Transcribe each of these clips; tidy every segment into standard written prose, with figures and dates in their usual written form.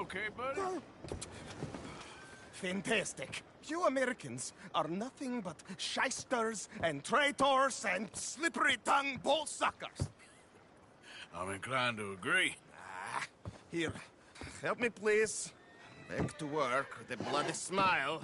okay, buddy? Fantastic. You Americans are nothing but shysters and traitors and slippery-tongued bull suckers. I'm inclined to agree. Here, help me, please. Back to work with a bloody smile.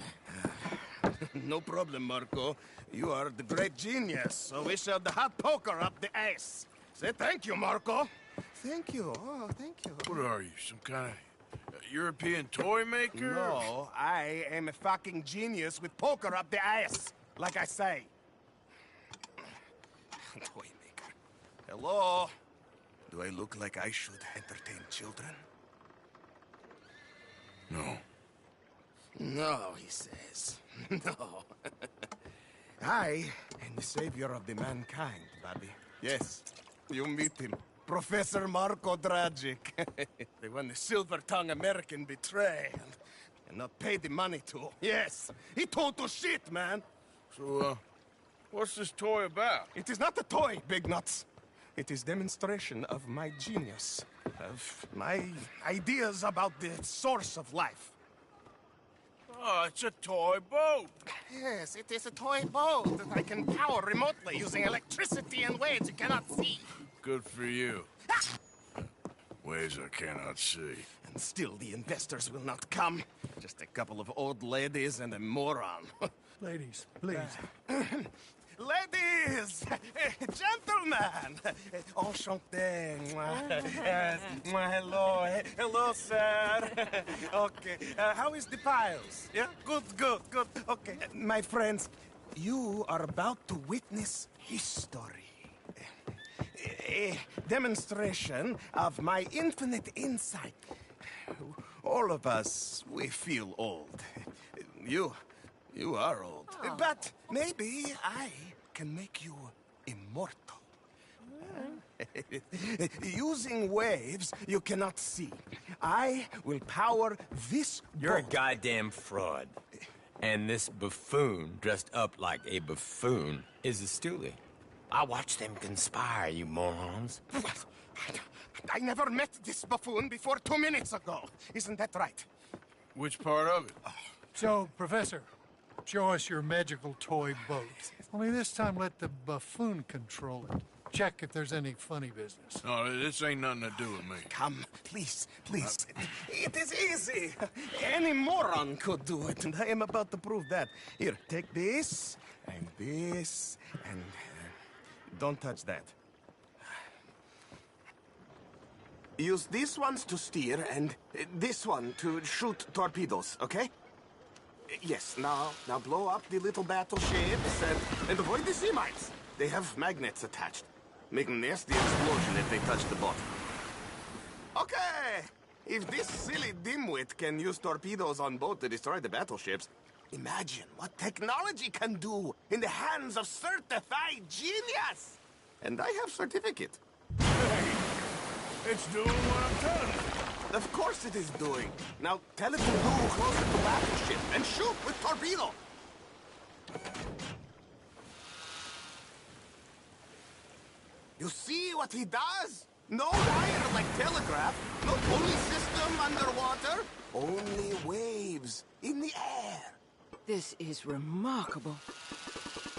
No problem, Marco. You are the great genius, so we shall the hot poker up the ace. Say thank you, Marco. Thank you. Oh, thank you. What are you, some kind of European toy maker? No, I am a fucking genius with poker up the ass, like I say. Toy maker. Hello? Do I look like I should entertain children? No. No, he says. No. I am the savior of the mankind, Bobby. Yes, you meet him. Professor Marco Dragic. The one the silver-tongued American betrayed and not paid the money to. Yes, he total shit, man. So, what's this toy about? It is not a toy, Big Nuts. It is demonstration of my genius, of my ideas about the source of life. Oh, it's a toy boat. Yes, it is a toy boat that I can power remotely using electricity and waves you cannot see. Good for you. Ways I cannot see. And still the investors will not come. Just a couple of old ladies and a moron. Ladies, please. Ladies! Gentlemen! Enchanté. Hello. Hello, sir. Okay. How is the piles? Yeah? Good. Okay. My friends, you are about to witness history. A demonstration of my infinite insight. All of us, we feel old. You are old. Oh. But maybe I can make you immortal. Using waves you cannot see, I will power this You're boat. a goddamn fraud. And this buffoon, dressed up like a buffoon, is a stoolie. I watched them conspire, you morons. I never met this buffoon before 2 minutes ago. Isn't that right? Which part of it? So, Professor, show us your magical toy boat. Only this time let the buffoon control it. Check if there's any funny business. No, this ain't nothing to do with me. Come, please. It is easy. Any moron could do it, and I am about to prove that. Here, take this, and don't touch that. Use these ones to steer, and this one to shoot torpedoes, okay? Yes, now blow up the little battleships, and avoid the sea mines. They have magnets attached. Make a nasty explosion if they touch the bottom. Okay! If this silly dimwit can use torpedoes on boat to destroy the battleships, imagine what technology can do in the hands of certified genius! And I have certificate. Hey, it's doing what I'm telling you. Of course it is doing. Now tell it to move closer to battleship and shoot with torpedo. You see what he does? No wire like telegraph, no pulley system underwater, only waves in the air. This is remarkable.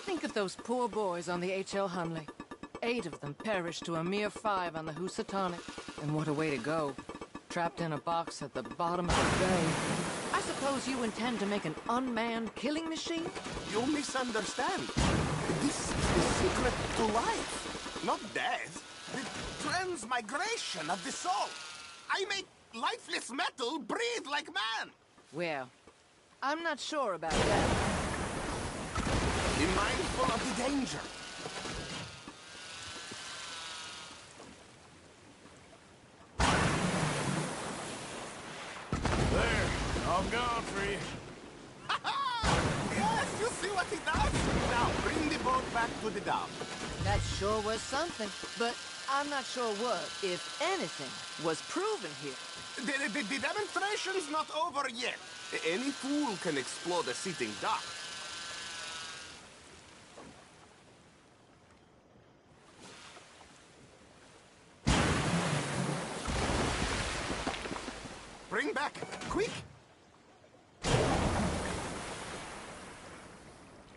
Think of those poor boys on the H.L. Hunley. 8 of them perished to a mere 5 on the Housatonic. And what a way to go. Trapped in a box at the bottom of the bay. I suppose you intend to make an unmanned killing machine? You misunderstand. This is the secret to life. Not death. The transmigration of the soul. I make lifeless metal breathe like man. Well, I'm not sure about that. Be mindful of the danger. There, all gone for you. Yes, you see what he does? Now, bring the boat back to the dock. That sure was something, but I'm not sure what, if anything, was proven here. The demonstration's not over yet. Any fool can explode a sitting dock. Spring back, quick!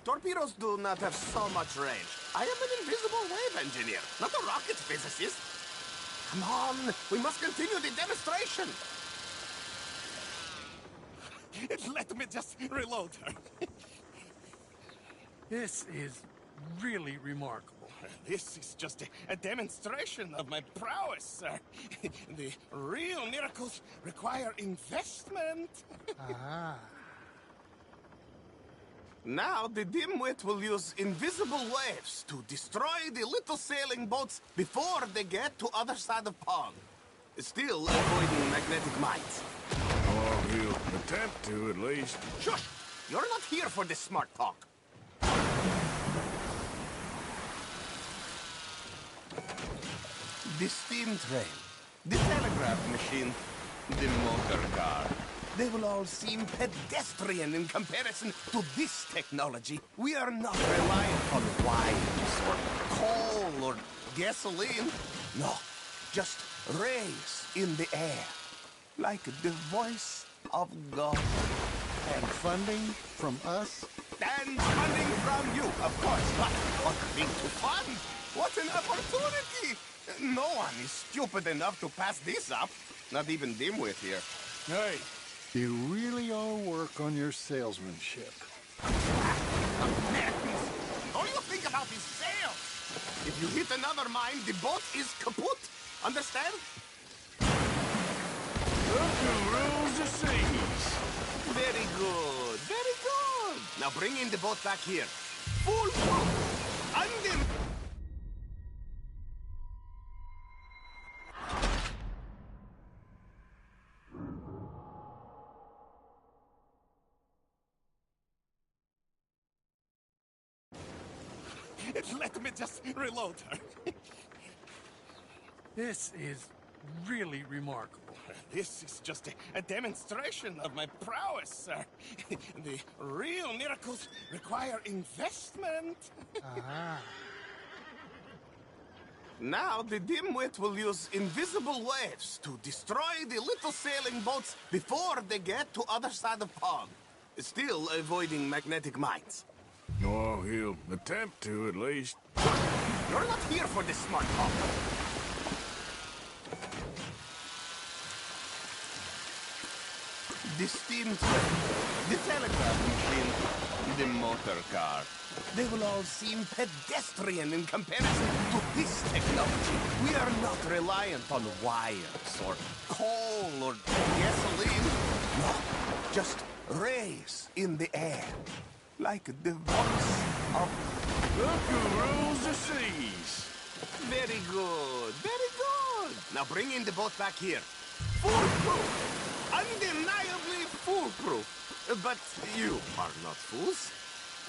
Torpedoes do not have so much range. I am an invisible wave engineer, not a rocket physicist. Come on, we must continue the demonstration. Let me just reload her. This is really remarkable. This is just a demonstration of my prowess, sir. The real miracles require investment. Ah. Now the dimwit will use invisible waves to destroy the little sailing boats before they get to other side of pond. Still avoiding magnetic mines. Or he'll attempt to, at least. Shush! You're not here for this smart talk. The steam train, the telegraph machine, the motor car. They will all seem pedestrian in comparison to this technology. We are not reliant on wires or coal or gasoline. No, just rays in the air, like the voice of God. And funding from us? And funding from you, of course, not other thing to fund. What an opportunity! No one is stupid enough to pass this up. Not even Dimwit here. Hey, You really ought to work on your salesmanship. Americans, all you think about is sales. If you hit another mine, the boat is kaput. Understand? look who rules the seas. Very good, very good. Now bring in the boat back here. Full proof. Undem. Let me just reload her. This is really remarkable. This is just a demonstration of my prowess, sir. The real miracles require investment. Ah. Now the dimwit will use invisible waves to destroy the little sailing boats before they get to other side of pond. Still avoiding magnetic mines. Or he'll attempt to, at least. You're not here for this smart talk. The steam train, the telegraph machine, the motor car. They will all seem pedestrian in comparison to this technology. We are not reliant on wires or coal or gasoline. No, just rays in the air. Like the voice of... Look who rules the seas. Very good, very good. Now bring in the boat back here. Foolproof. Undeniably foolproof. But you are not fools.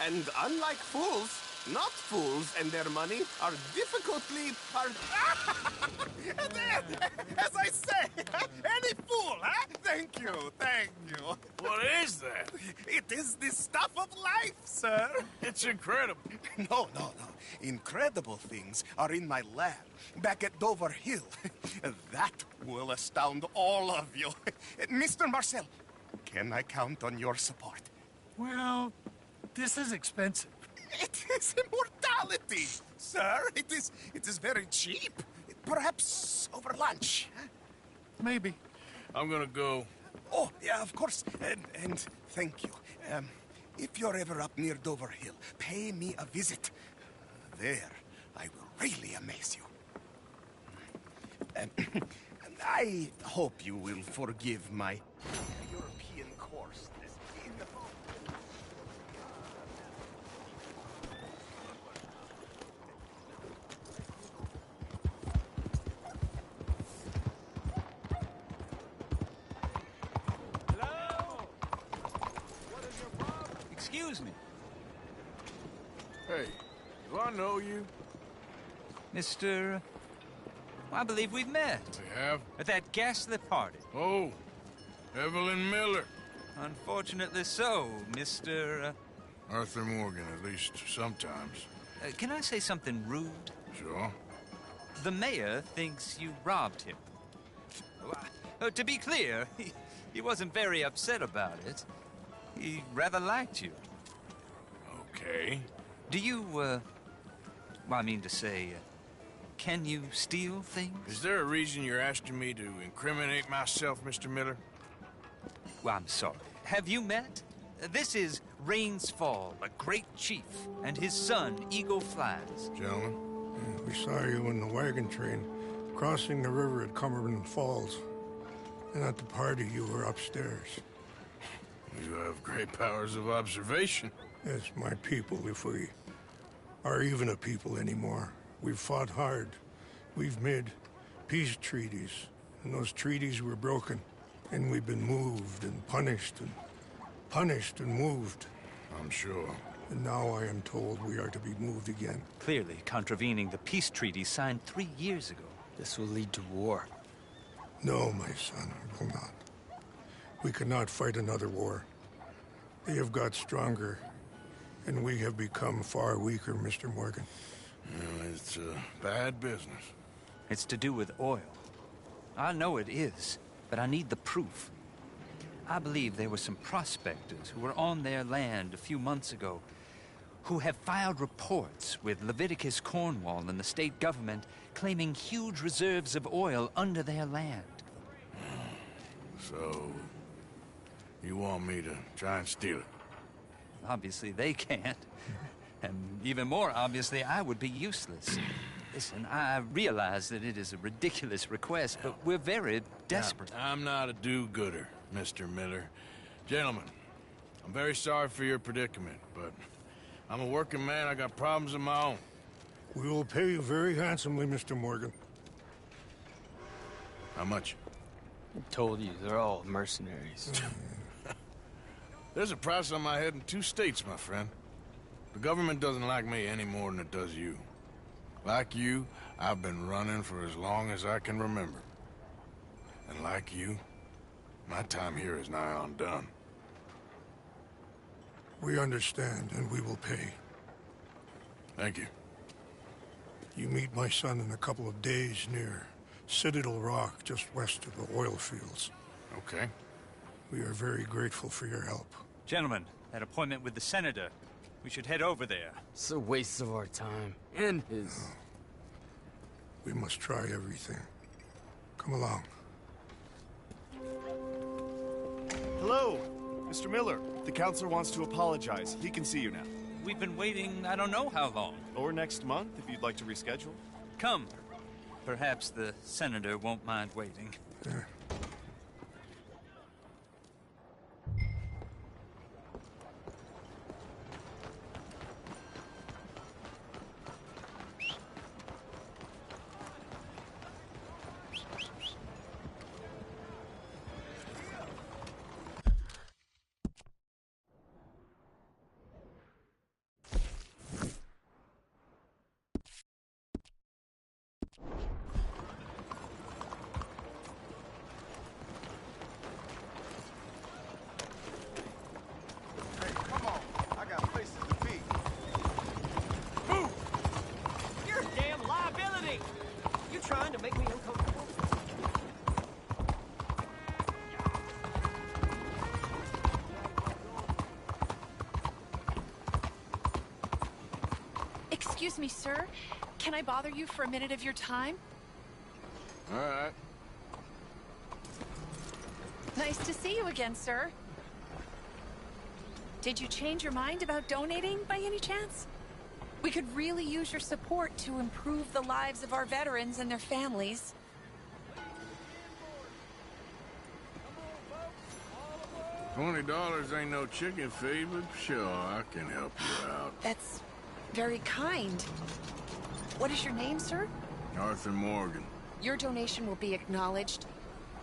And unlike fools, not fools and their money are difficultly part... As I say, any fool, huh? Thank you, thank you. What is that? It is the stuff of life, sir. It's incredible. No. Incredible things are in my lab, back at Dover Hill. That will astound all of you. Mr. Marcel, can I count on your support? Well, this is expensive. It is immortality, sir. It is very cheap. Perhaps over lunch. Maybe. I'm gonna go. Oh, yeah, of course. And thank you. If you're ever up near Dover Hill, pay me a visit. There, I will really amaze you. I hope you will forgive my European course. Excuse me, Hey, do I know you? Mr. I believe we've met We have? at that ghastly party. Oh, Evelyn Miller. Unfortunately so, Mr. Arthur Morgan, at least sometimes. Can I say something rude? Sure. The mayor thinks you robbed him. To be clear, He wasn't very upset about it. He rather liked you. Okay. Do you, well, I mean to say, can you steal things? Is there a reason you're asking me to incriminate myself, Mr. Miller? Well, I'm sorry. Have you met? This is Rains Fall, a great chief, and his son, Eagle Flies. Gentlemen? Yeah, we saw you in the wagon train crossing the river at Cumberland Falls. And at the party, you were upstairs. You have great powers of observation. Yes, my people, if we are even a people anymore. We've fought hard. We've made peace treaties, and those treaties were broken. And we've been moved and punished and moved. I'm sure. And now I am told we are to be moved again. Clearly contravening the peace treaty signed 3 years ago. This will lead to war. No, my son, it will not. We cannot fight another war. They have got stronger, and we have become far weaker, Mr. Morgan. It's bad business. It's to do with oil. I know it is, but I need the proof. I believe there were some prospectors who were on their land a few months ago who have filed reports with Leviticus Cornwall and the state government claiming huge reserves of oil under their land. So, you want me to try and steal it? Obviously they can't. And even more obviously, I would be useless. Listen, I realize that it is a ridiculous request, but we're very desperate. Now, I'm not a do-gooder, Mr. Miller. Gentlemen, I'm very sorry for your predicament, but I'm a working man. I got problems of my own. We will pay you very handsomely, Mr. Morgan. How much? I told you, they're all mercenaries. There's a price on my head in 2 states, my friend. The government doesn't like me any more than it does you. Like you, I've been running for as long as I can remember. And like you, my time here is nigh on done. We understand, and we will pay. Thank you. You meet my son in a couple of days near Citadel Rock, just west of the oil fields. Okay. We are very grateful for your help. Gentlemen, that appointment with the senator. We should head over there. It's a waste of our time. And his. We must try everything. Come along. Hello, Mr. Miller. The counselor wants to apologize. He can see you now. We've been waiting I don't know how long. Or next month, if you'd like to reschedule. Come. Perhaps the senator won't mind waiting. Yeah. Trying to make me uncomfortable? Excuse me, sir. Can I bother you for a minute of your time? All right. Nice to see you again, sir. Did you change your mind about donating by any chance? We could really use your support to improve the lives of our veterans and their families. $20 ain't no chicken feed, but sure, I can help you out. That's very kind. What is your name, sir? Arthur Morgan. Your donation will be acknowledged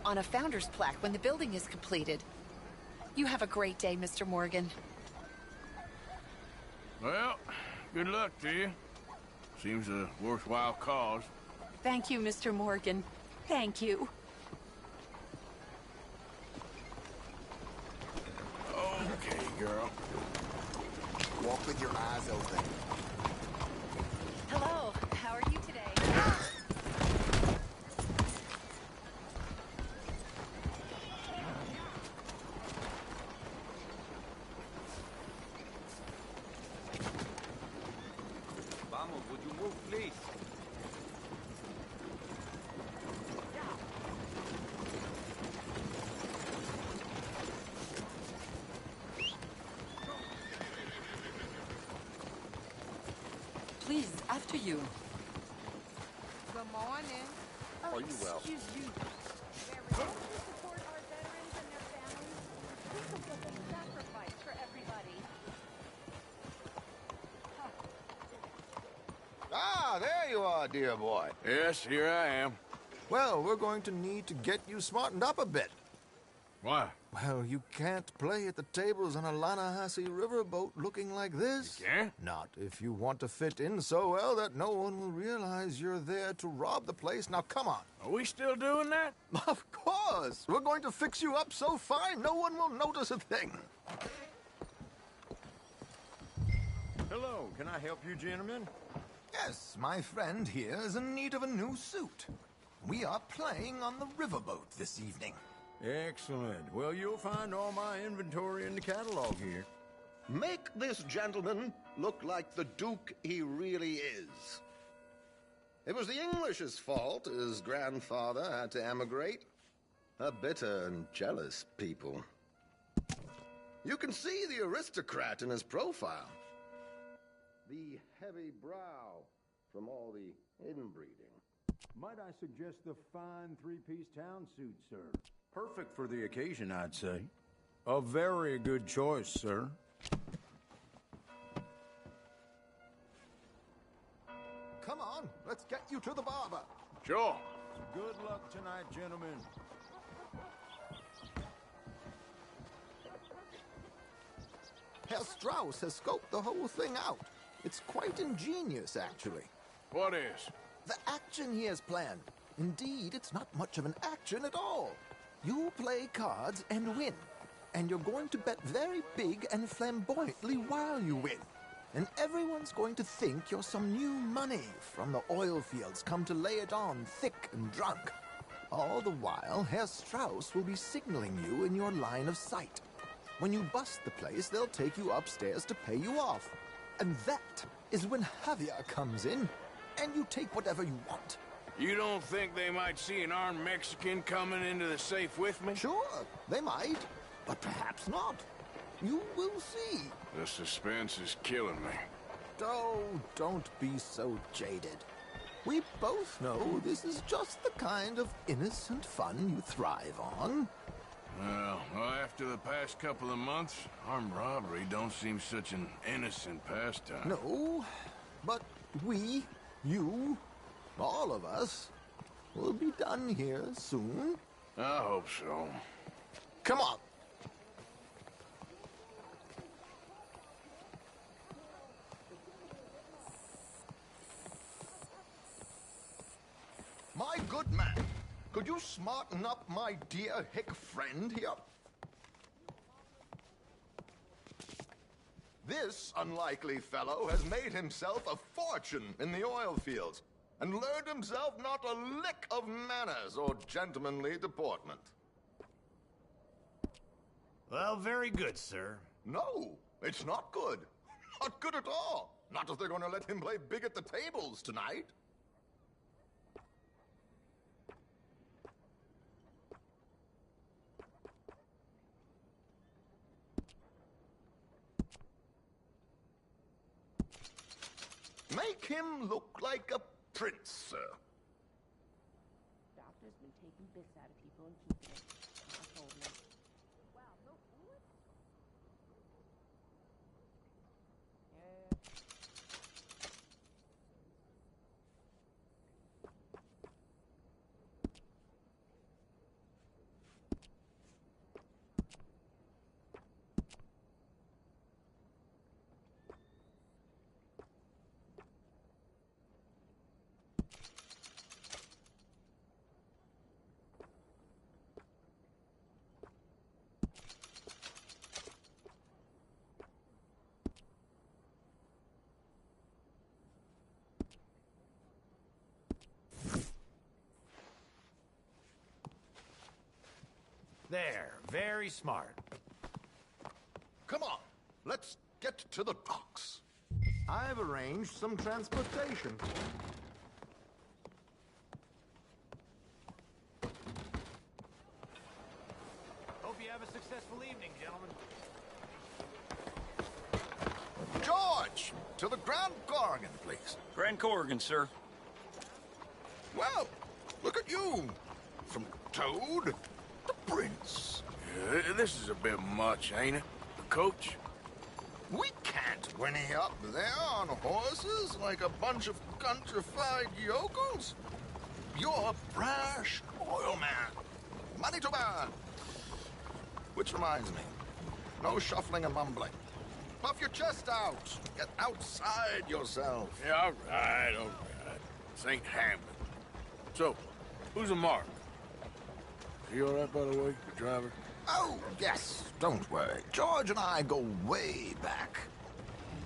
on a founder's plaque when the building is completed. You have a great day, Mr. Morgan. Well, good luck to you. Seems a worthwhile cause. Thank you, Mr. Morgan. Thank you. Okay, girl. Walk with your eyes open. Hello, how are you today? Vamos, would you move, please? Please, after you. Good morning. Are you well? Excuse you. Don't you support our veterans and their families? Think of what they sacrifice for everybody. Ah, there you are, dear boy. Yes, here I am. Well, we're going to need to get you smartened up a bit. Why? Well, you can't play at the tables on a Lanahassee riverboat looking like this. You can't? Not if you want to fit in so well that no one will realize you're there to rob the place. Now, come on. Are we still doing that? Of course. We're going to fix you up so fine no one will notice a thing. Hello, can I help you, gentlemen? Yes, my friend here is in need of a new suit. We are playing on the riverboat this evening. Excellent. Well, you'll find all my inventory in the catalog here. Make this gentleman look like the Duke he really is. It was the English's fault his grandfather had to emigrate. A bitter and jealous people. You can see the aristocrat in his profile. The heavy brow from all the inbreeding. Might I suggest the fine three-piece town suit, sir? Perfect for the occasion, I'd say. A very good choice, sir. Come on, let's get you to the barber. Sure. Good luck tonight, gentlemen. Herr Strauss has scoped the whole thing out. It's quite ingenious, actually. What is? The action he has planned. Indeed, it's not much of an action at all. You play cards and win. And you're going to bet very big and flamboyantly while you win. And everyone's going to think you're some new money from the oil fields come to lay it on thick and drunk. All the while, Herr Strauss will be signaling you in your line of sight. When you bust the place, they'll take you upstairs to pay you off. And that is when Javier comes in, and you take whatever you want. You don't think they might see an armed Mexican coming into the safe with me? Sure, they might, but perhaps not. You will see. The suspense is killing me. Oh, don't be so jaded. We both know this is just the kind of innocent fun you thrive on. Well, after the past couple of months, armed robbery don't seem such an innocent pastime. No, but we, you, all of us, will be done here soon. I hope so. Come on. My good man, could you smarten up my dear hick friend here? This unlikely fellow has made himself a fortune in the oil fields and learned himself not a lick of manners or gentlemanly deportment. Well, very good, sir. No, it's not good. Not good at all. Not if they're going to let him play big at the tables tonight. Make him look like a prince, sir. Doctor's been taking bits out of people and keeping it. I told him. Wow, no food? There, very smart. Come on, let's get to the docks. I've arranged some transportation. Hope you have a successful evening, gentlemen. George, to the Grand Corrigan, please. Grand Corrigan, sir. Well, look at you. From Toad to Prince. Yeah, this is a bit much, ain't it? Coach? We can't whinny up there on horses like a bunch of countrified yokels. You're a brash oil man. Money to burn. Which reminds me, no shuffling and mumbling. Puff your chest out. Get outside yourself. Yeah, all right. This ain't Hamlet. So, who's a mark? You all right, by the way, the driver? Oh, yes, don't worry. George and I go way back.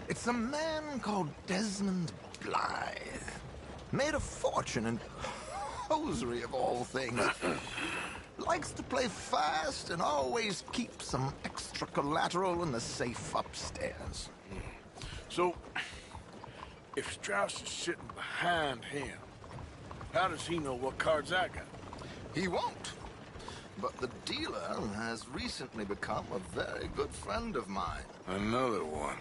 It's a man called Desmond Blythe. Made a fortune in hosiery of all things. Likes to play fast and always keeps some extra collateral in the safe upstairs. So, if Strauss is sitting behind him, how does he know what cards I got? He won't. But the dealer has recently become a very good friend of mine. Another one.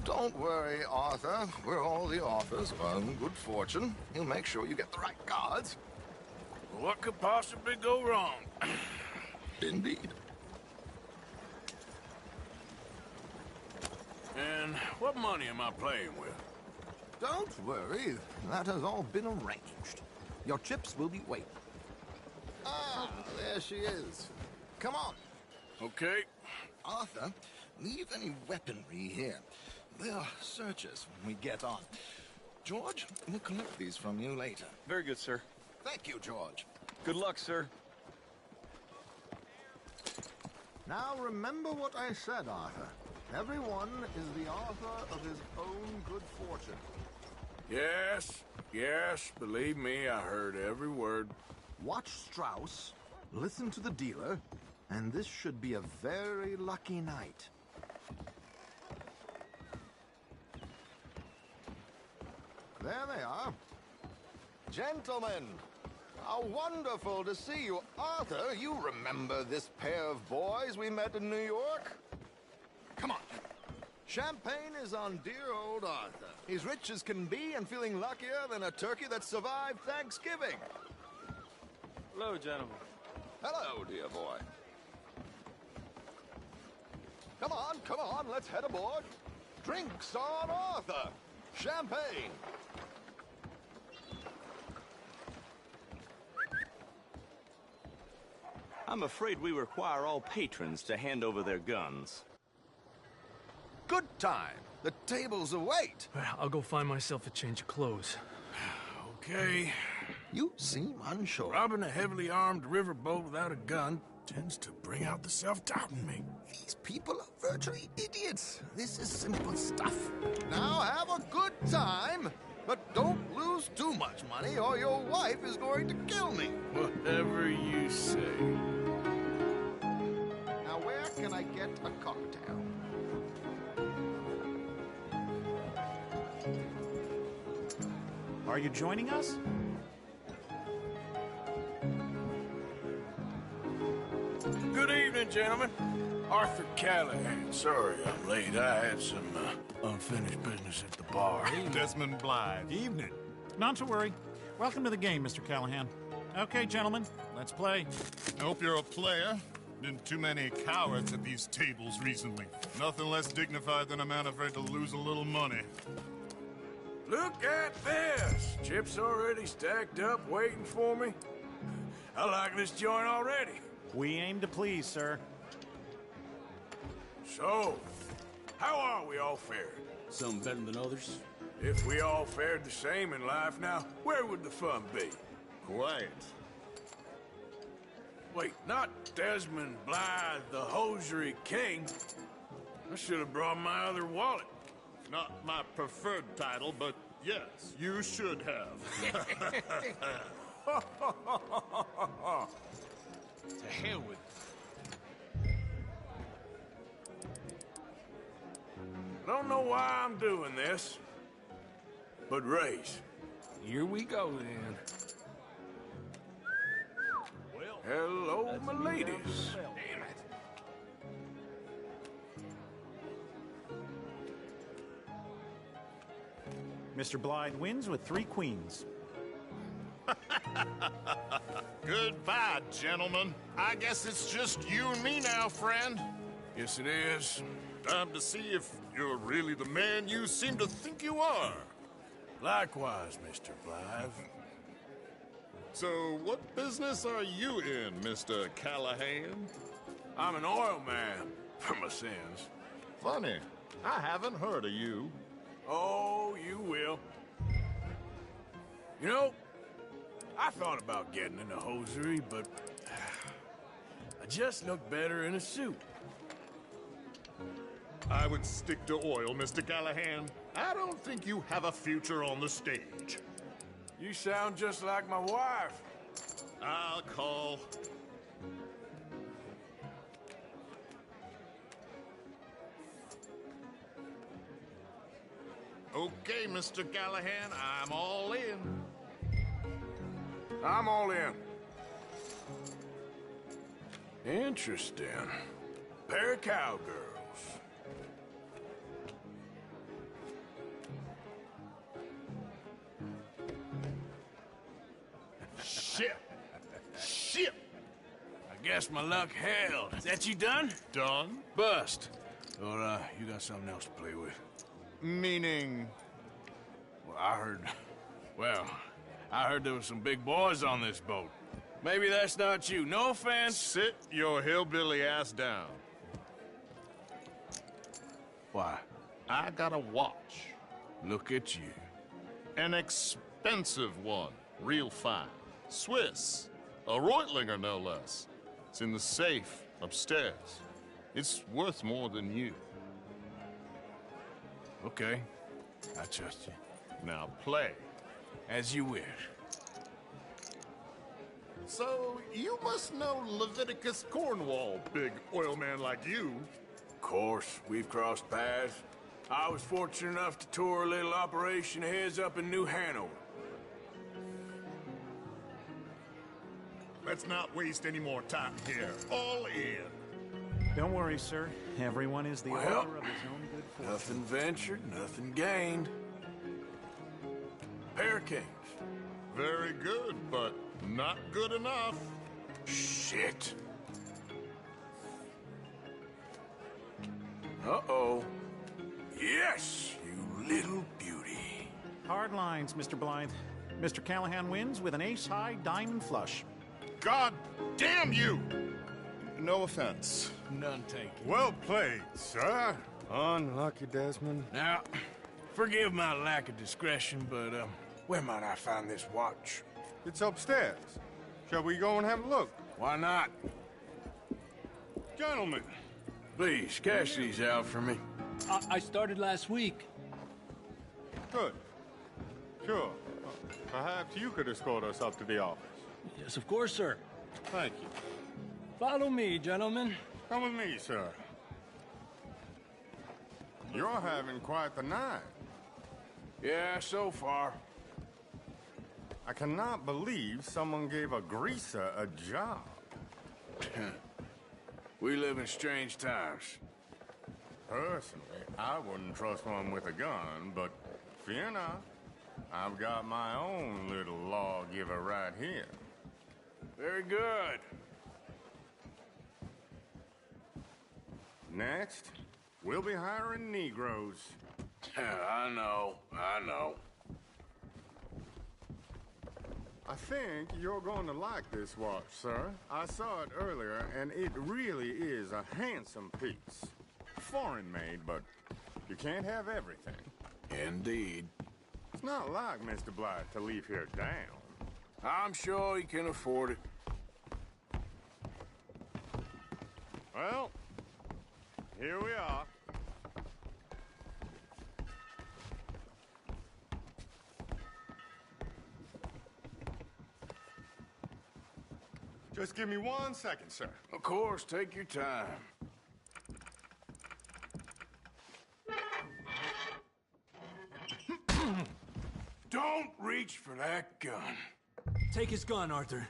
Don't worry, Arthur. We're all the authors of good fortune. He'll make sure you get the right cards. What could possibly go wrong? Indeed. And what money am I playing with? Don't worry. That has all been arranged. Your chips will be waiting. Ah, there she is. Come on. Okay. Arthur, leave any weaponry here. They'll search us when we get on. George, we'll collect these from you later. Very good, sir. Thank you, George. Good luck, sir. Now remember what I said, Arthur. Everyone is the author of his own good fortune. Yes, believe me, I heard every word. Watch Strauss, listen to the dealer, and this should be a very lucky night. There they are. Gentlemen, how wonderful to see you. Arthur, you remember this pair of boys we met in New York? Come on. Champagne is on dear old Arthur. He's rich as can be and feeling luckier than a turkey that survived Thanksgiving. Hello, gentlemen. Hello, dear boy. Come on, let's head aboard. Drinks on Arthur. Champagne. I'm afraid we require all patrons to hand over their guns. Good time. The tables await. I'll go find myself a change of clothes. Okay. You seem unsure. Robbing a heavily armed riverboat without a gun tends to bring out the self-doubt in me. These people are virtually idiots. This is simple stuff. Now have a good time, but don't lose too much money or your wife is going to kill me. Whatever you say. Now where can I get a cocktail? Are you joining us? Good evening, gentlemen. Arthur Callahan. Sorry I'm late. I had some unfinished business at the bar. Desmond Blythe. Evening. Not to worry. Welcome to the game, Mr. Callahan. Okay, gentlemen, let's play. I hope you're a player. Been too many cowards at these tables recently. Nothing less dignified than a man afraid to lose a little money. Look at this! Chips already stacked up, waiting for me. I like this joint already. We aim to please, sir. So, how are we all fared? Some better than others. If we all fared the same in life now, where would the fun be? Quiet. Wait, not Desmond Blythe, the hosiery king. I should have brought my other wallet. Not my preferred title, but yes, you should have. To hell with I don't know why I'm doing this, but race. Here we go, then. Hello, my ladies. Damn it. Mr. Blythe wins with 3 queens. Goodbye, gentlemen. I guess it's just you and me now, friend. Yes, it is. Time to see if you're really the man you seem to think you are. Likewise, Mr. Blythe. So, what business are you in, Mr. Callahan? I'm an oil man, for my sins. Funny, I haven't heard of you. Oh, you will. You know, I thought about getting into hosiery, but I just look better in a suit. I would stick to oil, Mr. Callahan. I don't think you have a future on the stage. You sound just like my wife. I'll call. Okay, Mr. Callahan, I'm all in. I'm all in. Interesting. Pair of cowgirls. Shit. Shit. I guess my luck held. Is that you done? Done? Bust. Or, you got something else to play with? Meaning? Well, I heard there was some big boys on this boat. Maybe that's not you. No offense. Sit your hillbilly ass down. Why? I got a watch. Look at you. An expensive one. Real fine. Swiss. A Reutlinger, no less. It's in the safe upstairs. It's worth more than you. Okay. I trust you. Now play. As you wish. So, you must know Leviticus Cornwall, big oil man like you. Of course, we've crossed paths. I was fortunate enough to tour a little operation of his up in New Hanover. Let's not waste any more time here. All in. Don't worry, sir. Everyone is the Well, author of his own good fortune. Nothing ventured, nothing gained. Pair of kings. Very good, but not good enough. Shit. Uh-oh. Yes, you little beauty. Hard lines, Mr. Blythe. Mr. Callahan wins with an ace-high diamond flush. God damn you! No offense. None taken. Well played, sir. Unlucky, Desmond. Now, forgive my lack of discretion, but, where might I find this watch? It's upstairs. Shall we go and have a look? Why not? Gentlemen. Please, cash these out for me. I started last week. Good. Sure. Perhaps you could escort us up to the office. Yes, of course, sir. Thank you. Follow me, gentlemen. Come with me, sir. You're having quite the night. Yeah, so far. I cannot believe someone gave a greaser a job. We live in strange times. Personally, I wouldn't trust one with a gun, but fear not. I've got my own little lawgiver right here. Very good. Next, we'll be hiring Negroes. I know. I think you're going to like this watch, sir. I saw it earlier, and it really is a handsome piece. Foreign made, but you can't have everything. Indeed. It's not like Mr. Blythe to leave here down. I'm sure he can afford it. Well, here we are. Just give me 1 second, sir. Of course, take your time. Don't reach for that gun. Take his gun, Arthur.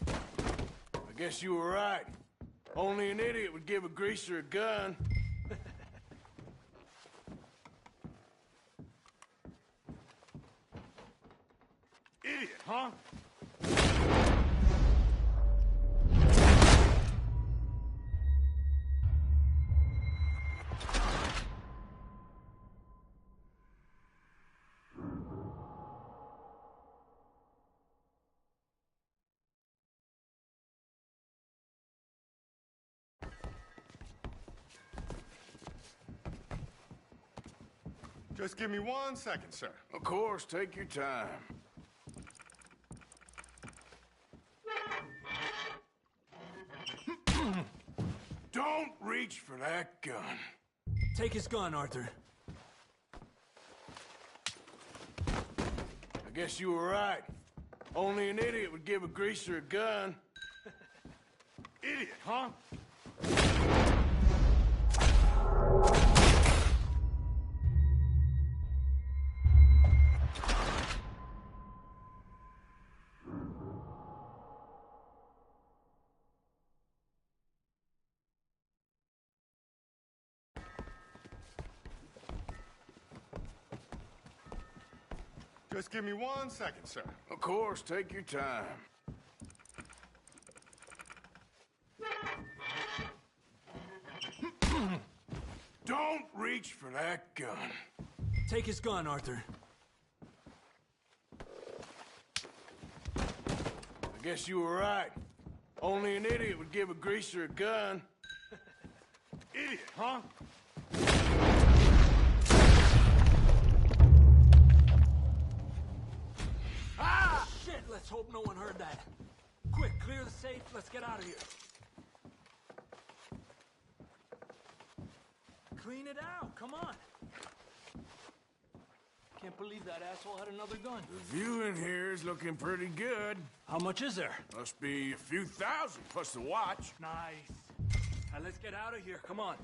I guess you were right. Only an idiot would give a greaser a gun. Idiot, huh? Just give me 1 second, sir. Of course, take your time. Don't reach for that gun. Take his gun, Arthur. I guess you were right. Only an idiot would give a greaser a gun. Idiot, huh? Just give me 1 second, sir. Of course, take your time. Don't reach for that gun. Take his gun, Arthur. I guess you were right. Only an idiot would give a greaser a gun. Idiot, huh? Ah! Shit, let's hope no one heard that. Quick, clear the safe, let's get out of here. Clean it out, come on. Can't believe that asshole had another gun. The view in here is looking pretty good. How much is there? Must be a few thousand, plus the watch. Nice. Now let's get out of here, come on.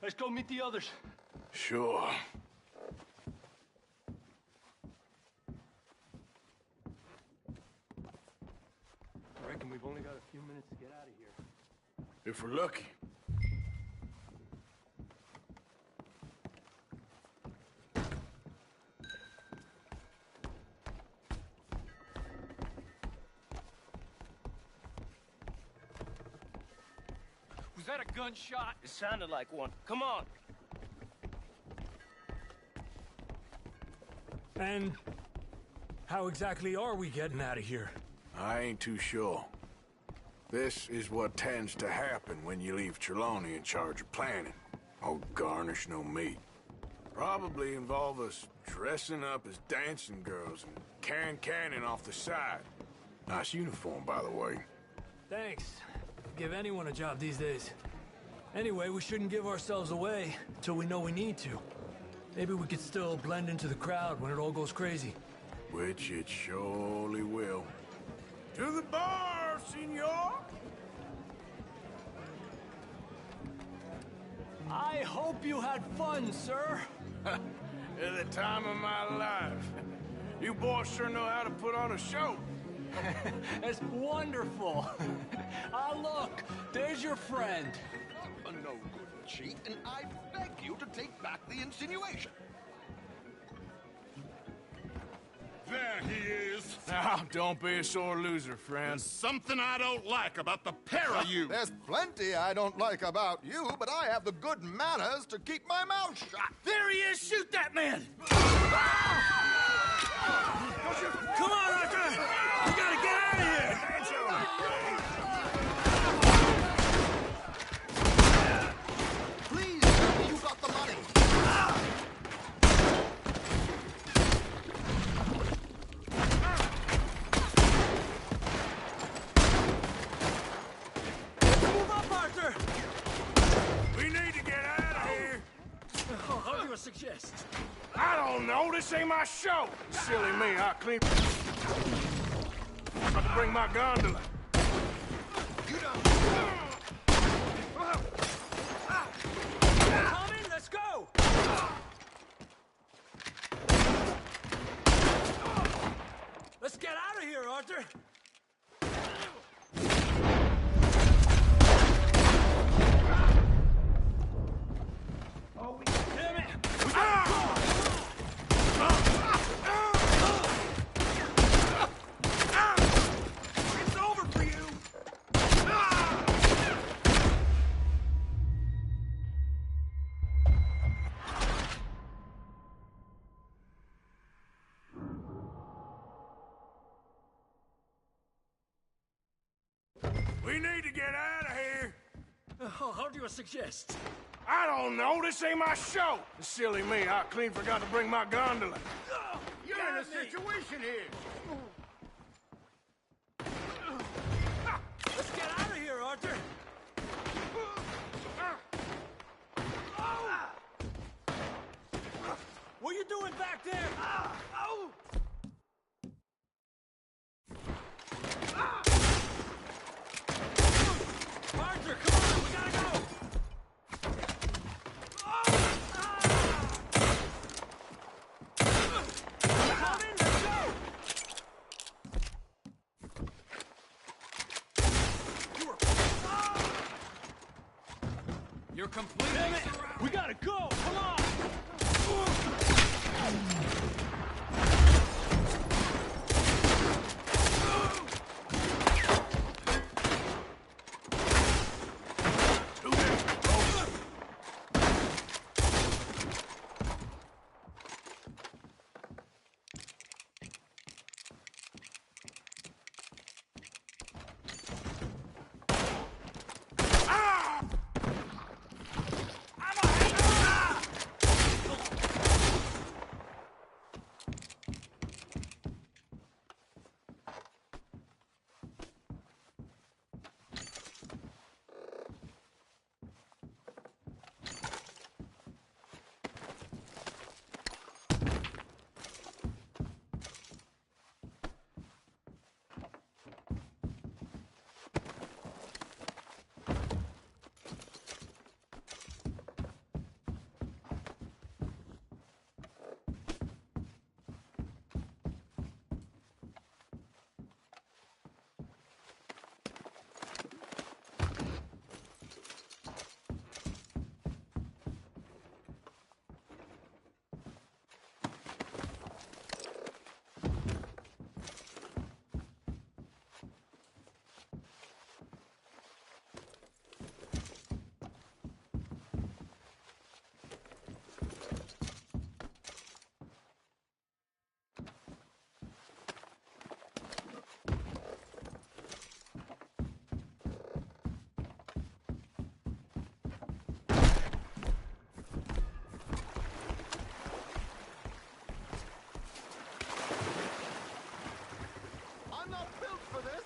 Let's go meet the others. Sure. I reckon we've only got a few minutes to get out of here. If we're lucky. Was that a gunshot? It sounded like one. Come on. And how exactly are we getting out of here? I ain't too sure. This is what tends to happen when you leave Trelawney in charge of planning. Oh, garnish no meat. Probably involve us dressing up as dancing girls and carrying cannon off the side. Nice uniform, by the way. Thanks. Give anyone a job these days. Anyway, we shouldn't give ourselves away till we know we need to. Maybe we could still blend into the crowd when it all goes crazy. Which it surely will. To the bar, senor! I hope you had fun, sir. At the time of my life. You boys sure know how to put on a show. That's wonderful. Ah, look, there's your friend. A no-good cheat, and I beg you to take back the insinuation. There he is. Now, don't be a sore loser, friend. There's something I don't like about the pair of you. There's plenty I don't like about you, but I have the good manners to keep my mouth shut. There he is! Shoot that man! Come on, Arthur! We gotta get out of here! Please tell me you got the money. Move up, Arthur! We need to get out of here. Oh, how do you suggest? I don't know. This ain't my show. Silly me. I'll clean. About to bring my gondola. Coming, let's go! Let's get out of here, Arthur! Damn it! It's over for you! We need to get out of here. How do you suggest? I don't know. This ain't my show. Silly me. I clean forgot to bring my gondola. You're in a situation here. Let's get out of here, Arthur! What are you doing back there? Arthur, come on, we gotta go! Come in, let's go! You're completely surrounded. We gotta go! Come on! I'm not built for this.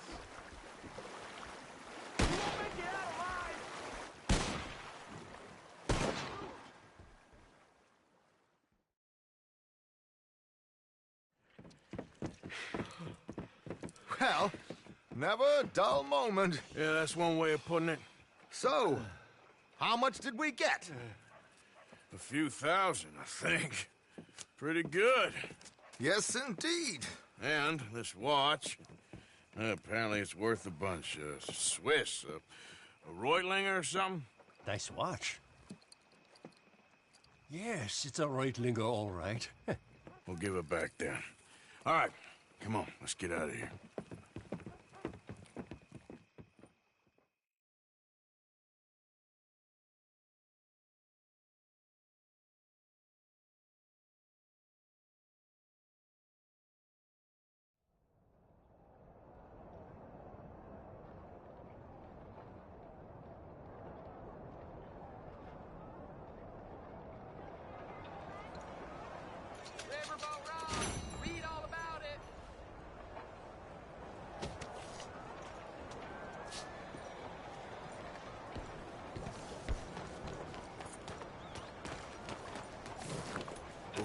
You won't make it out alive. Well, never a dull moment. Yeah, that's one way of putting it. So, how much did we get? A few thousand, I think. Pretty good. Yes, indeed. And this watch, apparently it's worth a bunch. Swiss, a Reutlinger or something? Nice watch. Yes, it's a Reutlinger, all right. We'll give it back then. All right, come on, let's get out of here.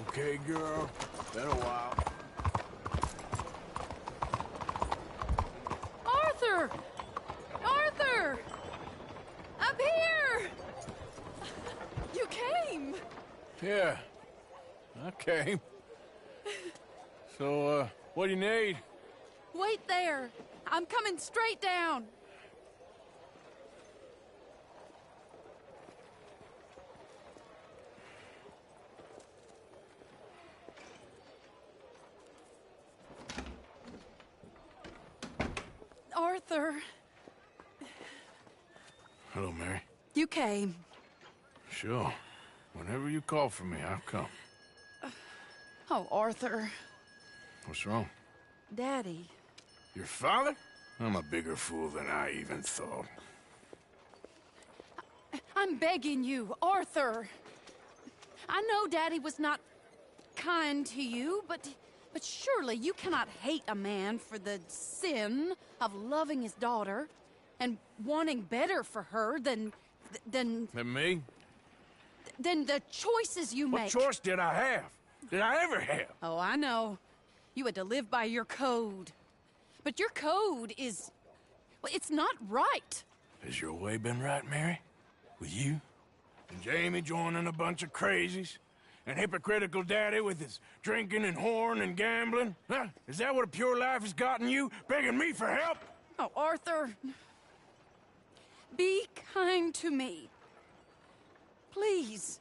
Okay, girl. Been a while. Arthur! Arthur! Up here! You Yeah, I came. So, what do you need? Wait there. I'm coming straight down. Arthur, Hello, Mary. you came. Sure. Whenever you call for me, I'll come. Oh, Arthur. What's wrong? Daddy. Your father? I'm a bigger fool than I even thought. I'm begging you, Arthur. I know Daddy was not kind to you, but surely you cannot hate a man for the sin of loving his daughter and wanting better for her than And me? than the choices you make. What choice did I have? Did I ever have? Oh, I know. You had to live by your code. But your code is... well, it's not right. Has your way been right, Mary? With you? And Jamie joining a bunch of crazies? And hypocritical daddy with his drinking and whoring and gambling? Huh? Is that what a pure life has gotten you? Begging me for help? Oh, Arthur. Be kind to me. Please.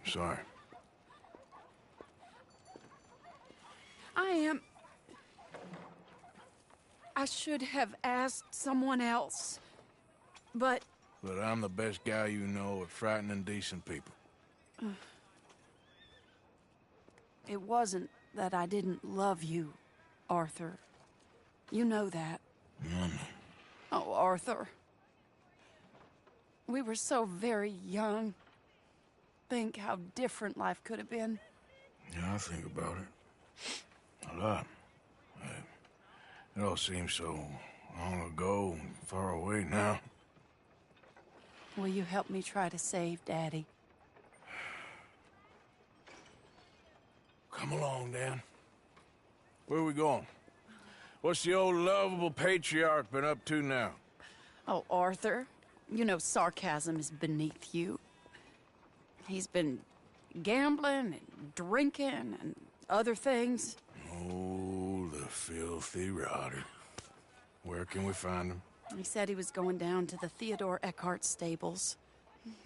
Sorry. I should have asked someone else. But I'm the best guy you know at frightening decent people. it wasn't that I didn't love you, Arthur. You know that. Oh, Arthur. We were so very young. Think how different life could have been. Yeah, I think about it. A lot. It all seems so long ago and far away now. Will you help me try to save Daddy? Come along, Dan. Where are we going? What's the old lovable patriarch been up to now? Oh, Arthur, you know sarcasm is beneath you. He's been gambling and drinking and other things. Oh, the filthy rotter. Where can we find him? He said he was going down to the Theodore Eckhart stables.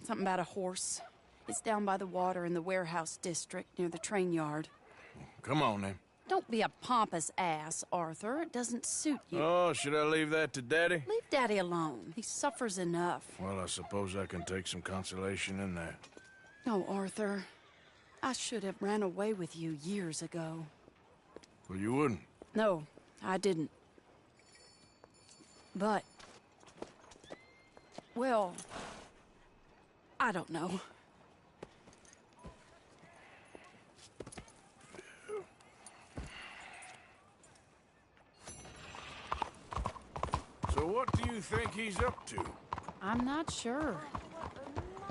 Something about a horse. It's down by the water in the warehouse district near the train yard. Come on, then. Don't be a pompous ass, Arthur. It doesn't suit you. Oh, should I leave that to Daddy? Leave Daddy alone. He suffers enough. Well, I suppose I can take some consolation in that. No, Arthur. I should have ran away with you years ago. Well, you wouldn't. No, I didn't. But... well... I don't know. So what do you think he's up to? I'm not sure.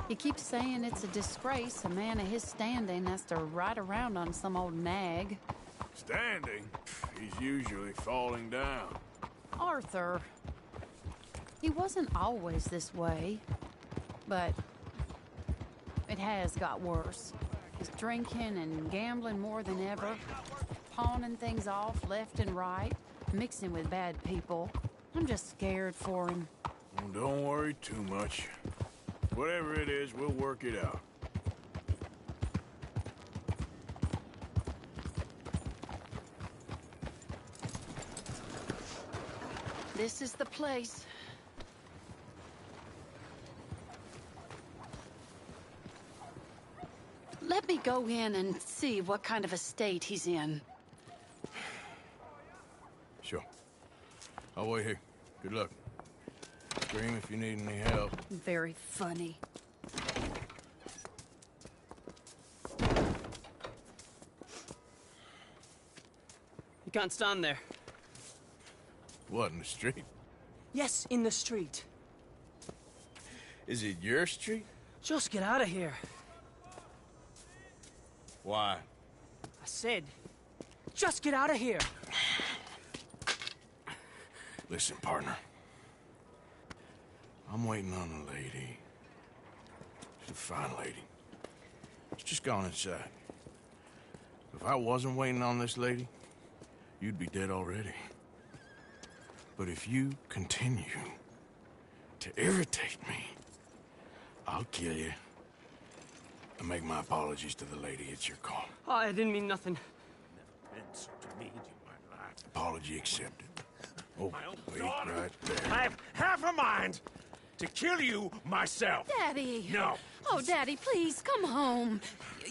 He keeps saying it's a disgrace a man of his standing has to ride around on some old nag. Standing? He's usually falling down. Arthur. He wasn't always this way, but it has got worse. He's drinking and gambling more than ever, pawning things off left and right, mixing with bad people. I'm just scared for him. Well, don't worry too much. Whatever it is, we'll work it out. This is the place. Let me go in and see what kind of a state he's in. Sure. I'll wait here. Good luck. Scream if you need any help. Very funny. You can't stand there. What, in the street? Yes, in the street. Is it your street? Just get out of here. Why? I said, just get out of here. Listen, partner. I'm waiting on a lady. She's a fine lady. Let's just go on inside. If I wasn't waiting on this lady, you'd be dead already. But if you continue to irritate me, I'll kill you. And make my apologies to the lady. It's your call. Oh, I didn't mean nothing. Apology accepted. Oh, wait right there. I have half a mind to kill you myself. Daddy! No. Oh, Daddy, please, come home.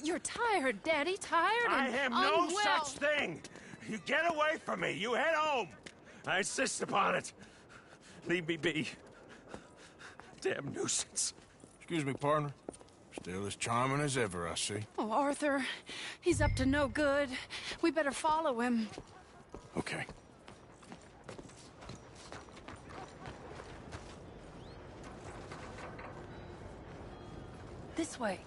You're tired, Daddy, tired I and am no unwell. such thing. You get away from me. You head home. I insist upon it. Leave me be. Damn nuisance. Excuse me, partner. Still as charming as ever, I see. Oh, Arthur, he's up to no good. We better follow him. Okay. This way.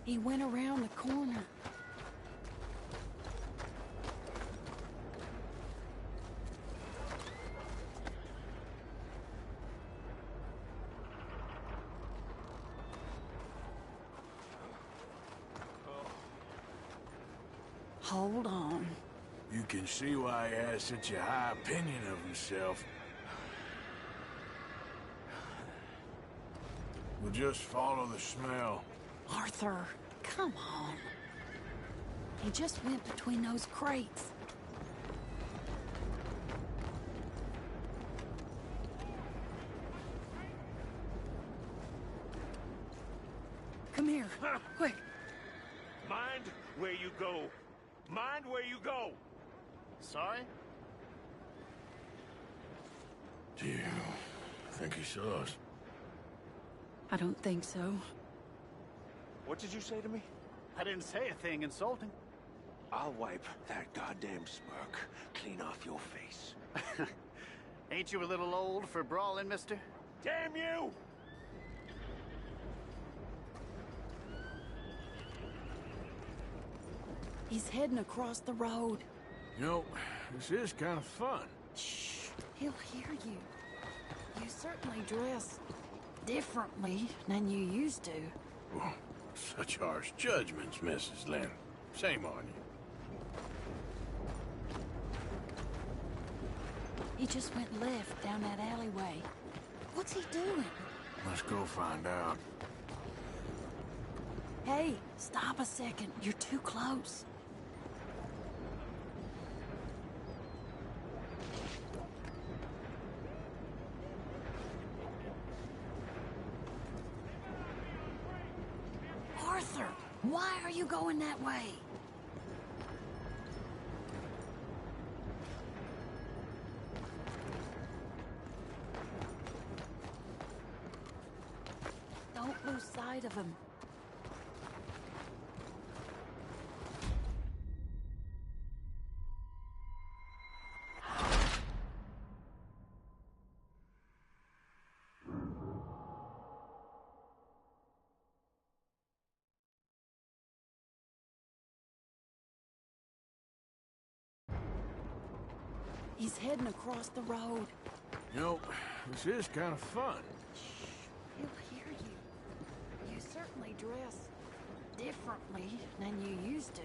He went around the corner. Hold on. You can see why he has such a high opinion of himself. We'll just follow the smell. Arthur, come on. He just went between those crates. Come here, quick. Mind where you go. Mind where you go. Sorry? Do you think he saw us? I don't think so. What did you say to me? I didn't say a thing insulting. I'll wipe that goddamn smirk clean off your face. Ain't you a little old for brawling, mister? Damn you! He's heading across the road. You know, this is kind of fun. Shh, he'll hear you. You certainly dress differently than you used to. Oh, such harsh judgments, Mrs. Lynn. Shame on you. He just went left down that alleyway. What's he doing? Let's go find out. Hey, stop a second. You're too close. Arthur, why are you going that way? Don't lose sight of him. He's heading across the road. You know, this is kind of fun. He'll hear you. You certainly dress differently than you used to.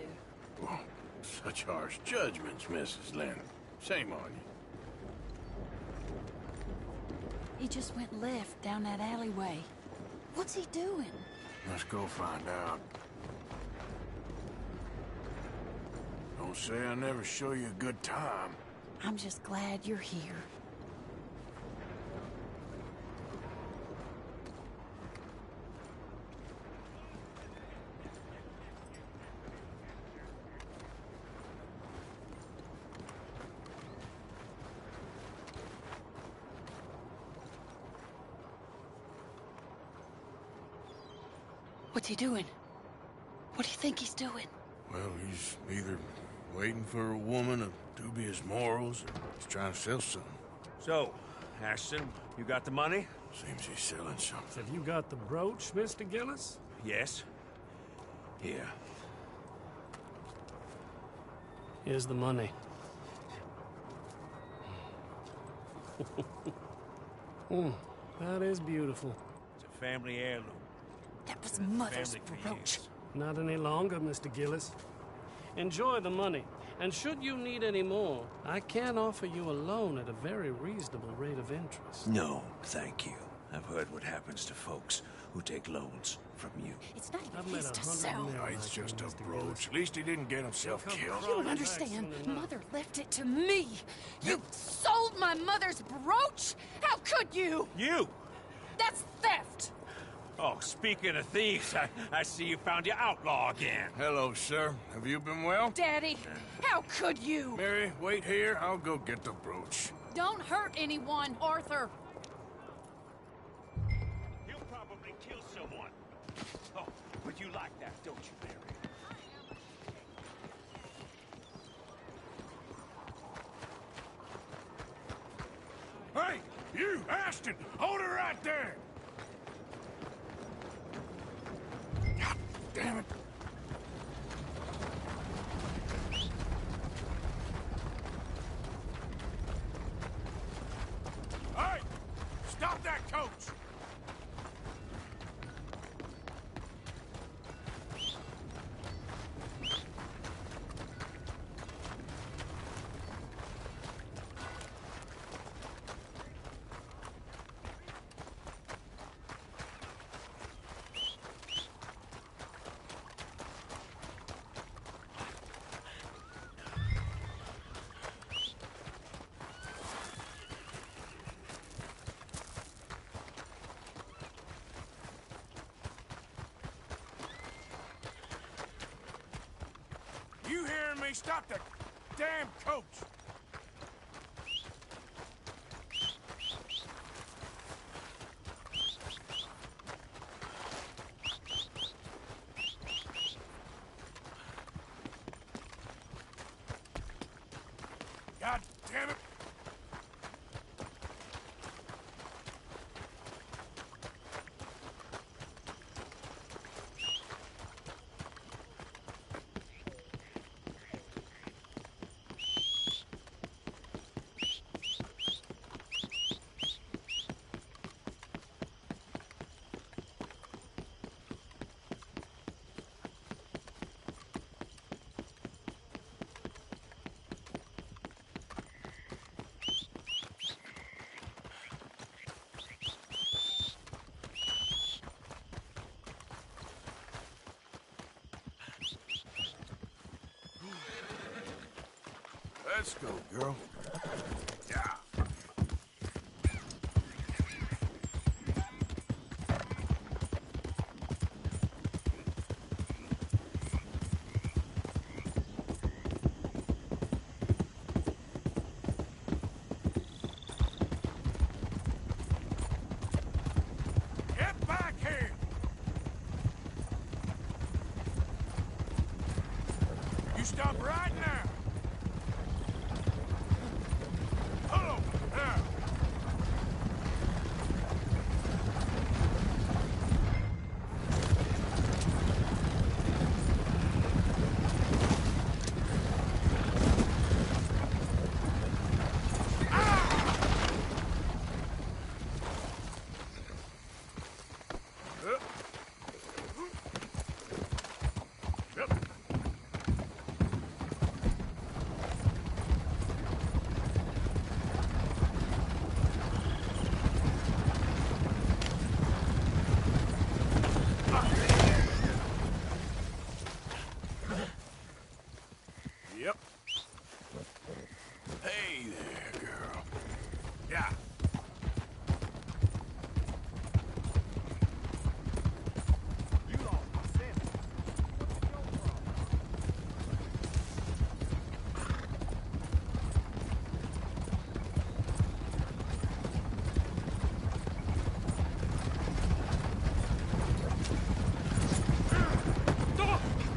Oh, such harsh judgments, Mrs. Lynn. Shame on you. He just went left down that alleyway. What's he doing? Let's go find out. Don't say I never show you a good time. I'm just glad you're here. What's he doing? What do you think he's doing? Well, he's either waiting for a woman of dubious morals, or he's trying to sell something. So, Ashton, you got the money? Seems he's selling something. Have you got the brooch, Mr. Gillis? Yes. Here. Here's the money. That is beautiful. It's a family heirloom. That was Mother's Family brooch. Not any longer, Mr. Gillis. Enjoy the money. And should you need any more, I can offer you a loan at a very reasonable rate of interest. No, thank you. I've heard what happens to folks who take loans from you. It's not I've even met his to 100 sell. men No, it's like just you, a Mr. brooch. Gillis. At least he didn't get himself killed. You don't understand. Mother left it to me. You sold my mother's brooch? How could you? You! That's theft. Oh, speaking of thieves, I see you found your outlaw again. Hello, sir. Have you been well? Daddy, how could you? Mary, wait here. I'll go get the brooch. Don't hurt anyone, Arthur. He'll probably kill someone. Oh, but you like that, don't you, Mary? Hey, you, Ashton! Hold her right there! God damn it. Hey! Stop that coach! You hearing me? Stop the damn coach! God damn it! Let's go, girl. Yeah. Get back here! You stop right now! Hello! Now! Yep. Hey there, girl. Yeah.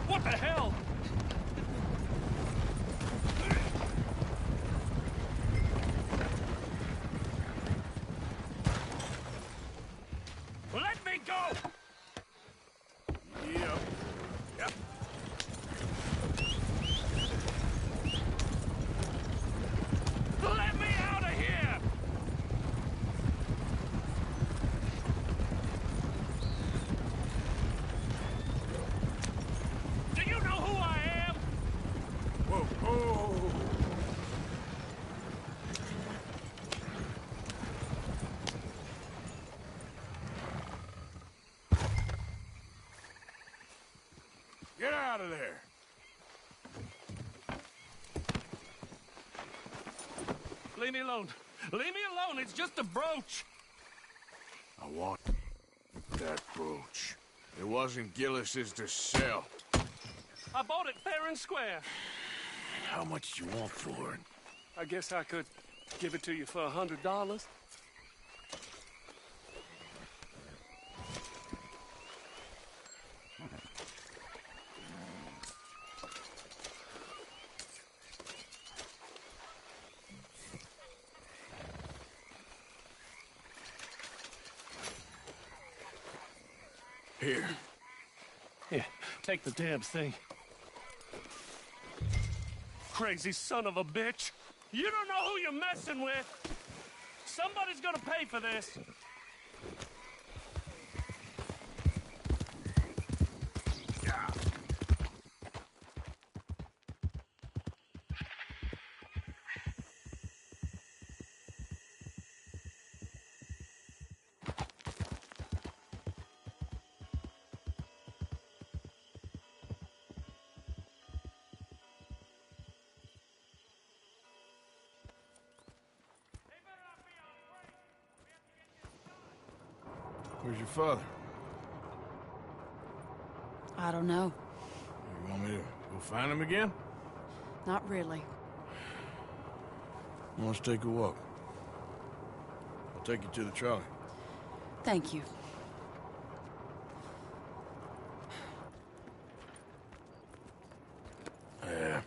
What the hell? Get out of there! Leave me alone. Leave me alone. It's just a brooch. I want that brooch. It wasn't Gillis's to sell. I bought it fair and square. How much do you want for it? I guess I could give it to you for $100. Here. Here, take the damn thing. Crazy son of a bitch. You don't know who you're messing with. Somebody's gonna pay for this. Where's your father? I don't know. You want me to go find him again? Not really. Let's take a walk. I'll take you to the trolley. Thank you. Yeah.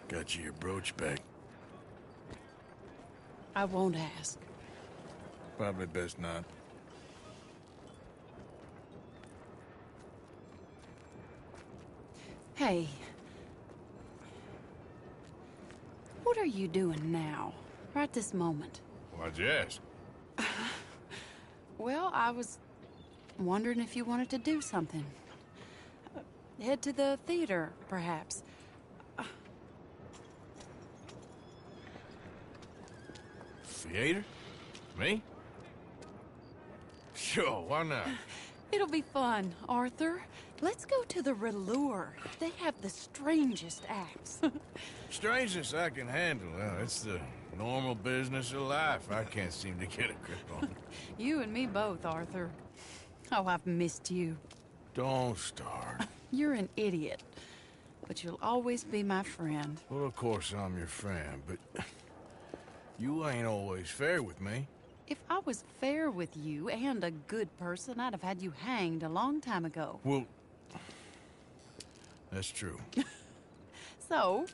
Got you your brooch back. I won't ask. Probably best not. Hey. What are you doing now? Right this moment? Why'd you ask? Well, I was wondering if you wanted to do something. Head to the theater, perhaps. Theater? Me? Sure, why not? It'll be fun, Arthur. Let's go to the Relure. They have the strangest acts. Strangeness I can handle. It's the normal business of life. I can't seem to get a grip on. You and me both, Arthur. Oh, I've missed you. Don't start. You're an idiot, but you'll always be my friend. Well, of course I'm your friend, but you ain't always fair with me. If I was fair with you and a good person, I'd have had you hanged a long time ago. Well, that's true. So,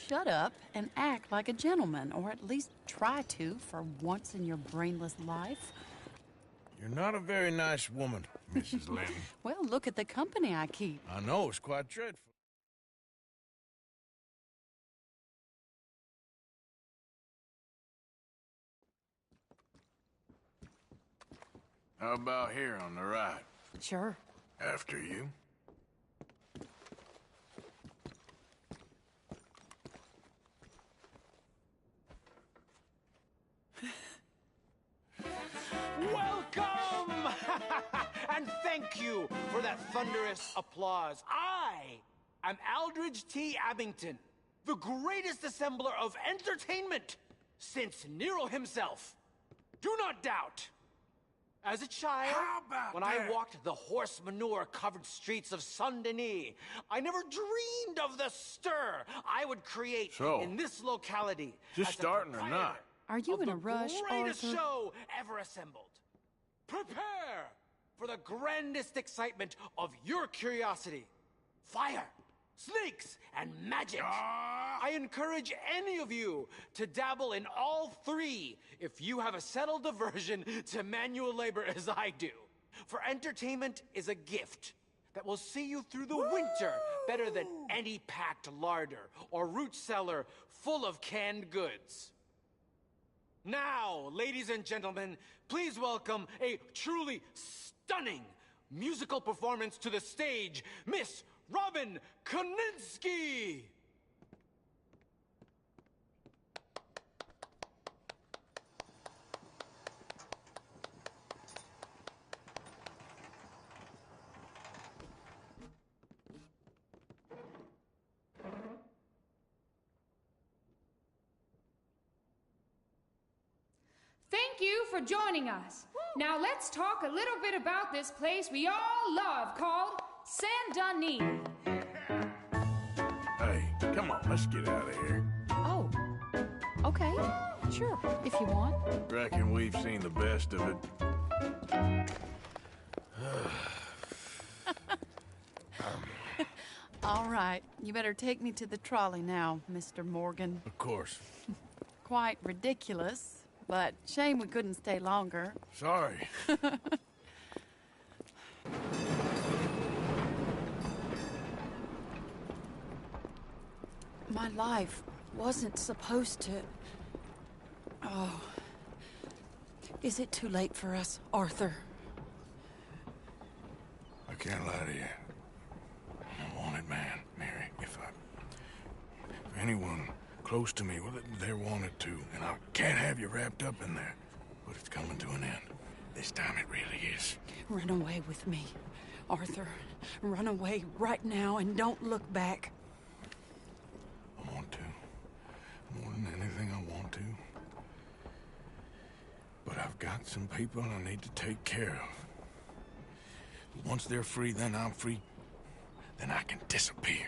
shut up and act like a gentleman, or at least try to for once in your brainless life. You're not a very nice woman, Mrs. Lynn. Well, look at the company I keep. I know, it's quite dreadful. How about here on the right? Sure. After you. Welcome! And thank you for that thunderous applause. I am Aldridge T. Abington, the greatest assembler of entertainment since Nero himself. Do not doubt. As a child, when I walked the horse manure-covered streets of Saint-Denis, I never dreamed of the stir I would create in this locality. Just starting or not? Are you in a rush, Greatest Arthur? show ever assembled. Prepare for the grandest excitement of your curiosity. Fire, snakes, and magic. I encourage any of you to dabble in all three if you have a settled aversion to manual labor as I do. For entertainment is a gift that will see you through the winter better than any packed larder or root cellar full of canned goods. Now, ladies and gentlemen, please welcome a truly stunning musical performance to the stage, Miss Robin Koninsky! you for joining us. Now let's talk a little bit about this place we all love called Saint-Denis. Hey, come on, let's get out of here. Oh, okay. Sure, if you want. Reckon we've seen the best of it. All right, you better take me to the trolley now, Mr. Morgan. Of course. Quite ridiculous, but shame we couldn't stay longer. Sorry. My life wasn't supposed to... Oh. Is it too late for us, Arthur? I can't lie to you. I'm a wanted man, Mary. If anyone close to me, well, they're wanted too. And I can't have you wrapped up in there. But it's coming to an end. This time it really is. Run away with me, Arthur. Run away right now and don't look back. I want to. More than anything, I want to. But I've got some people I need to take care of. Once they're free, then I'm free. Then I can disappear.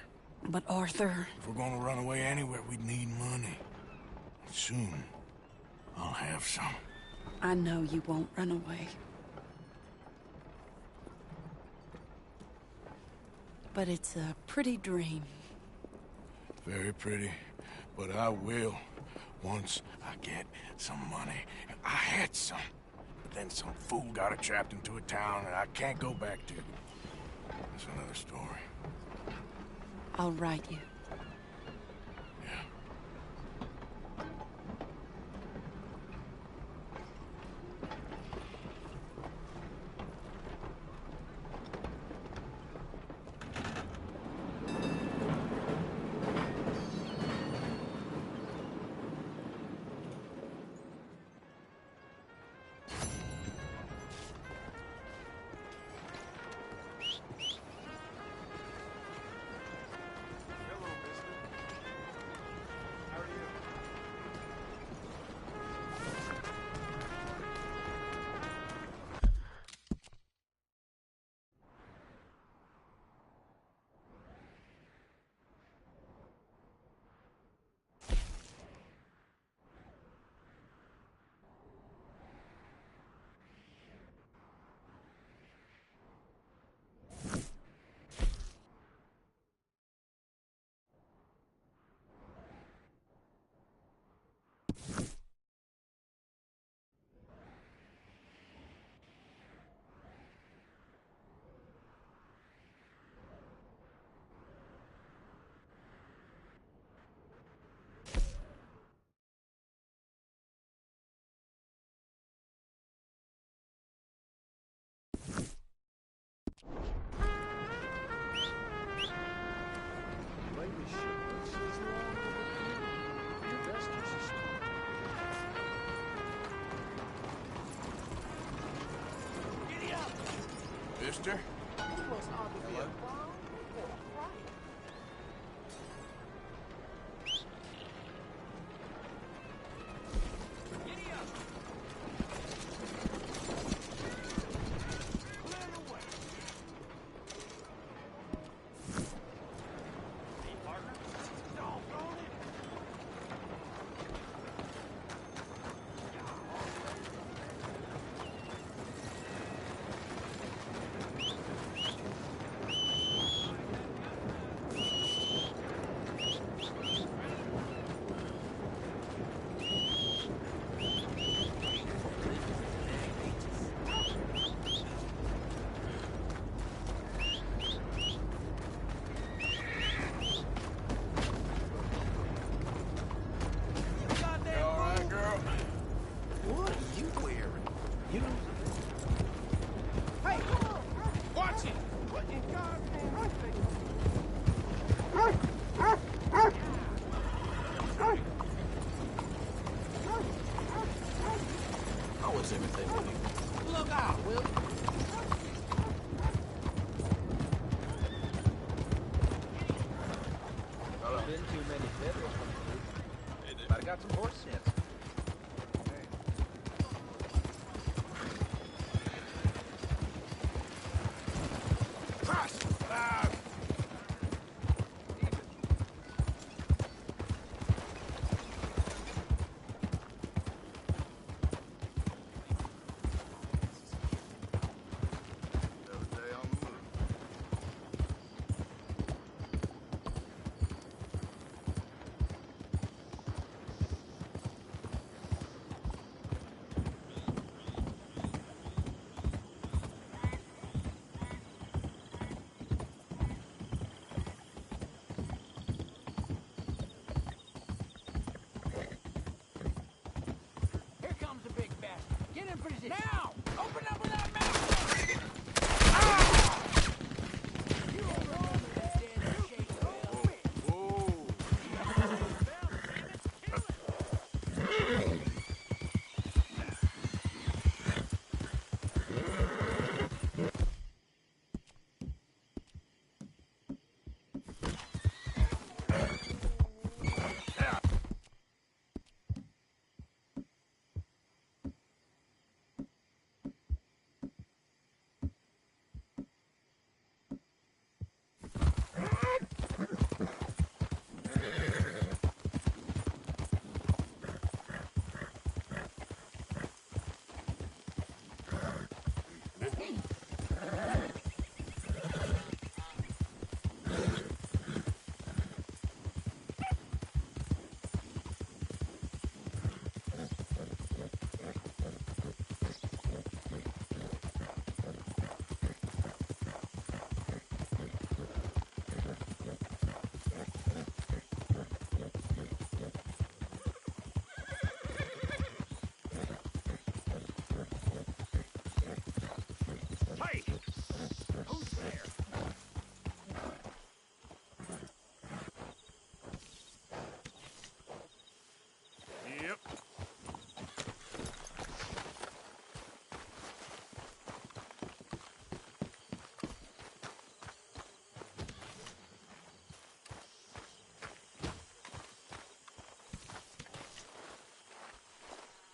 But Arthur... If we're gonna run away anywhere, we need money. Soon, I'll have some. I know you won't run away. But it's a pretty dream. Very pretty, but I will once I get some money. I had some, but then some fool got it trapped into a town that I can't go back to. That's another story. I'll write you. Mister? Now! Open up with that mouth!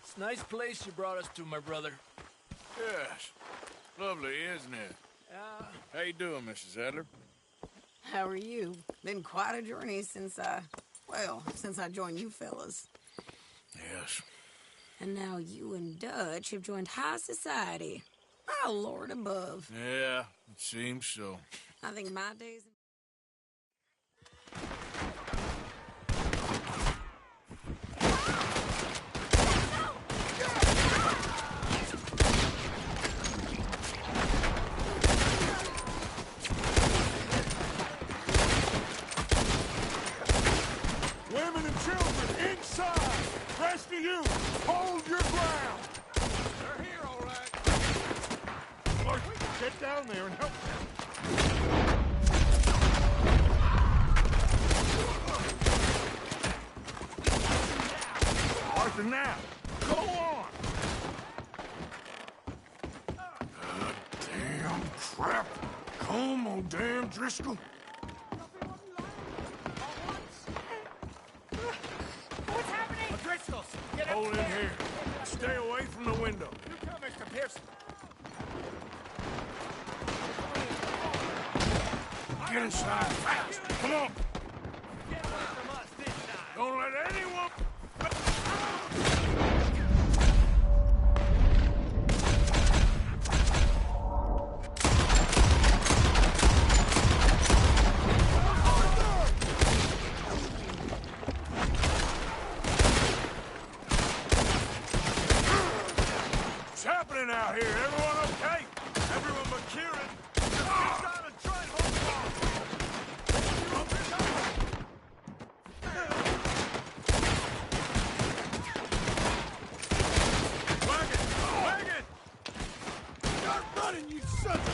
It's a nice place you brought us to, my brother. Yes. Lovely, isn't it? How you doing, Mrs. Adler? How are you? Been quite a journey since I joined you fellas. Yes. And now you and Dutch have joined high society. My lord above. Yeah, it seems so. I think my days... Women and children, inside! Rest of you, hold your ground! They're here, all right. Look, get down there and help them. Arthur, now! Go on! Damn crap! Come on, damn Driscoll! Hold in here. Stay away from the window. You come, Mr. Pearson. Get inside fast. Come on. Get away from us this time. Don't let anyone... What's happening out here? Everyone okay? Everyone but Kieran. Just get down and try and hold on. Wagon! Wagon! Start running, you sons of